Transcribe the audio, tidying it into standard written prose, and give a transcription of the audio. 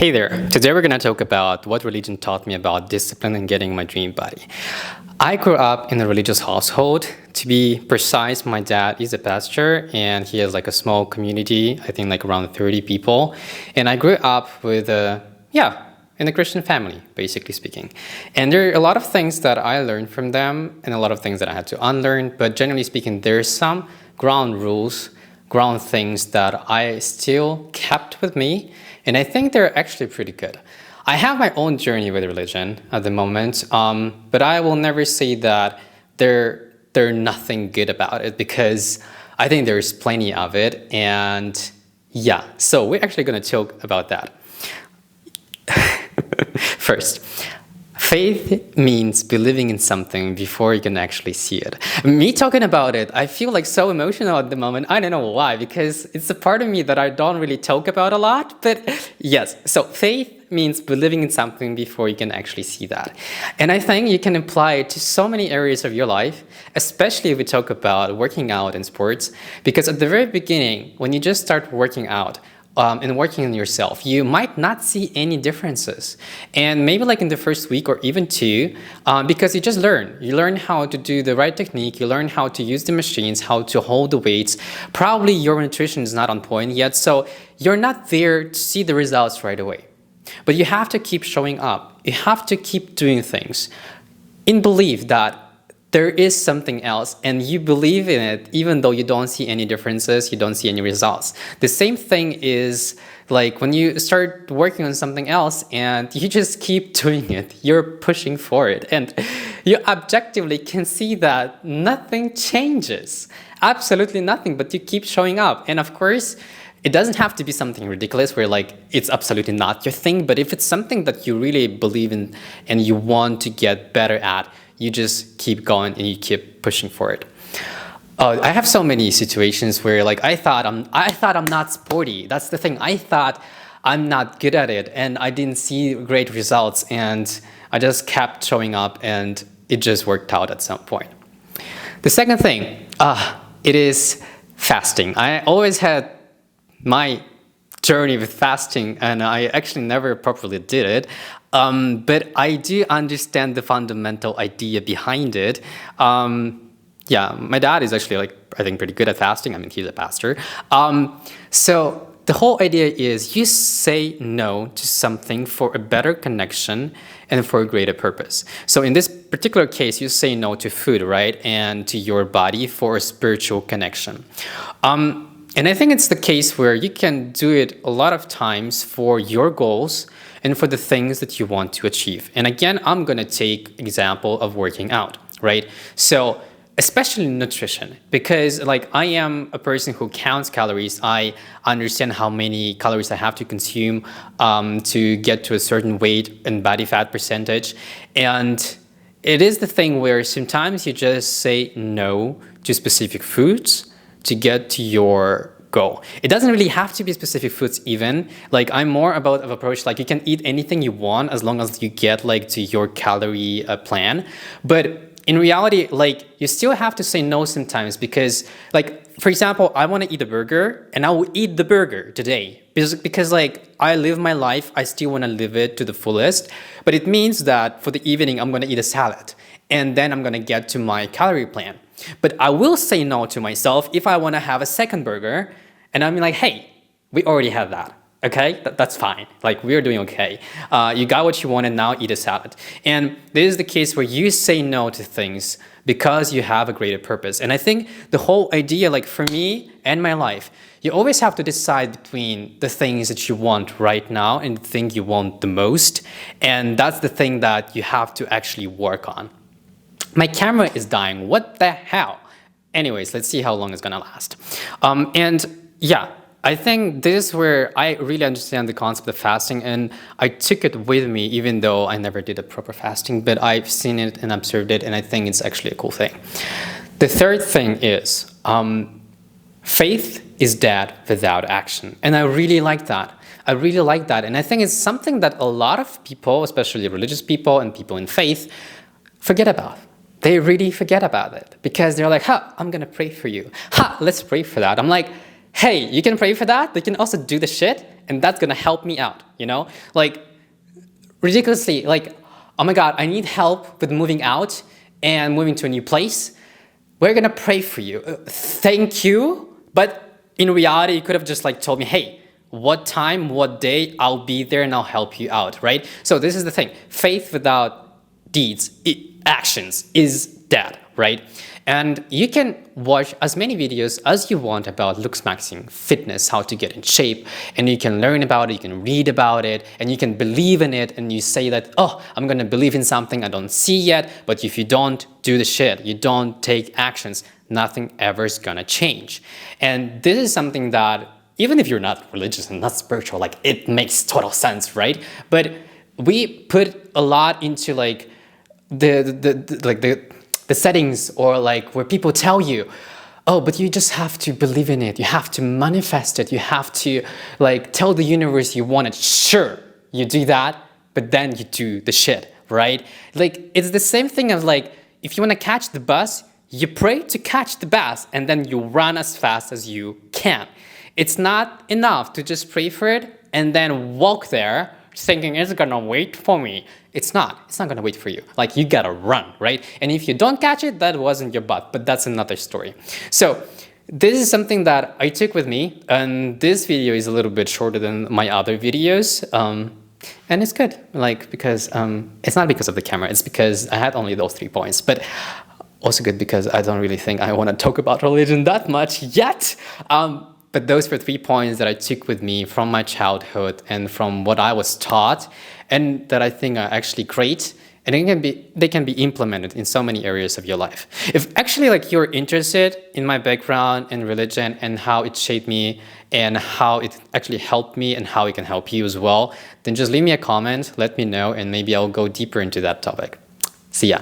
Hey there, today we're going to talk about what religion taught me about discipline and getting my dream body. I grew up in a religious household. To be precise, my dad is a pastor and he has like a small community, I think like around 30 people. And I grew up with in a Christian family, basically speaking. And there are a lot of things that I learned from them and a lot of things that I had to unlearn. But generally speaking, there's some ground rules, ground things that I still kept with me. And I think they're actually pretty good. I have my own journey with religion at the moment, but I will never say that they're nothing good about it because I think there's plenty of it. And yeah, so we're actually going to talk about that. First, faith means believing in something before you can actually see it. Me talking about it, I feel like so emotional at the moment. I don't know why, because it's a part of me that I don't really talk about a lot. But yes, so faith means believing in something before you can actually see that. And I think you can apply it to so many areas of your life, especially if we talk about working out and sports. Because at the very beginning, when you just start working out, and working on yourself, you might not see any differences. And maybe like in the first week or even two, because you just learn. You learn how to do the right technique, you learn how to use the machines, how to hold the weights. Probably your nutrition is not on point yet, so you're not there to see the results right away. But you have to keep showing up. You have to keep doing things in belief that there is something else and you believe in it even though you don't see any differences, you don't see any results. The same thing is like when you start working on something else and you just keep doing it, you're pushing for it and you objectively can see that nothing changes, absolutely nothing, but you keep showing up. And of course, it doesn't have to be something ridiculous where like it's absolutely not your thing, but if it's something that you really believe in and you want to get better at, you just keep going and you keep pushing for it. I have so many situations where like I thought I'm not sporty. That's the thing. I thought I'm not good at it and I didn't see great results and I just kept showing up and it just worked out at some point. The second thing, it is fasting. I always had my journey with fasting and I actually never properly did it. But I do understand the fundamental idea behind it. My dad is actually like, I think pretty good at fasting. I mean, he's a pastor. So the whole idea is you say no to something for a better connection and for a greater purpose. So in this particular case, you say no to food, right? And to your body for a spiritual connection. And I think it's the case where you can do it a lot of times for your goals and for the things that you want to achieve. And again, I'm going to take example of working out, right? So especially nutrition, because like I am a person who counts calories. I understand how many calories I have to consume to get to a certain weight and body fat percentage. And it is the thing where sometimes you just say no to specific foods to get to your goal. It doesn't really have to be specific foods even. Like I'm more about of approach like you can eat anything you want as long as you get like to your calorie plan. But in reality, like you still have to say no sometimes because like, for example, I want to eat a burger and I will eat the burger today because like I live my life, I still want to live it to the fullest. But it means that for the evening, I'm going to eat a salad and then I'm going to get to my calorie plan. But I will say no to myself if I want to have a second burger and I'm like, hey, we already have that. Okay, that's fine. Like we're doing okay. You got what you wanted, now eat a salad. And this is the case where you say no to things because you have a greater purpose. And I think the whole idea, like for me and my life, you always have to decide between the things that you want right now and the thing you want the most. And that's the thing that you have to actually work on. My camera is dying. What the hell? Anyways, let's see how long it's gonna last. I think this is where I really understand the concept of fasting and I took it with me even though I never did a proper fasting, but I've seen it and observed it and I think it's actually a cool thing. The third thing is faith is dead without action. And I really like that. And I think it's something that a lot of people, especially religious people and people in faith, forget about. They really forget about it because they're like, I'm gonna pray for you. Let's pray for that. I'm like, hey, you can pray for that, but you can also do the shit and that's gonna help me out, you know? Like, ridiculously, like, oh my God, I need help with moving out and moving to a new place. We're gonna pray for you. Thank you. But in reality, you could have just like told me, hey, what time, what day, I'll be there and I'll help you out, right? So this is the thing. Faith without deeds, actions is dead, right? And you can watch as many videos as you want about Lux Maxing, fitness, how to get in shape, and you can learn about it, you can read about it, and you can believe in it, and you say that, oh, I'm gonna believe in something I don't see yet, but if you don't do the shit, you don't take actions, nothing ever is gonna change. And this is something that, even if you're not religious and not spiritual, like it makes total sense, right? But we put a lot into like the settings, or like where people tell you, oh, but you just have to believe in it. You have to manifest it. You have to like tell the universe you want it. Sure, you do that, but then you do the shit, right? Like it's the same thing as like, if you want to catch the bus, you pray to catch the bus and then you run as fast as you can. It's not enough to just pray for it and then walk there thinking it's gonna wait for me. It's not gonna wait for you. Like you gotta run, right? And if you don't catch it, that wasn't your butt, but that's another story. So this is something that I took with me, and this video is a little bit shorter than my other videos. And it's good, like, because it's not because of the camera, it's because I had only those 3 points, but also good because I don't really think I wanna talk about religion that much yet. But those were 3 points that I took with me from my childhood and from what I was taught, and that I think are actually great, and they can be implemented in so many areas of your life. If actually like you're interested in my background and religion and how it shaped me and how it actually helped me and how it can help you as well, then just leave me a comment, let me know, and maybe I'll go deeper into that topic. See ya.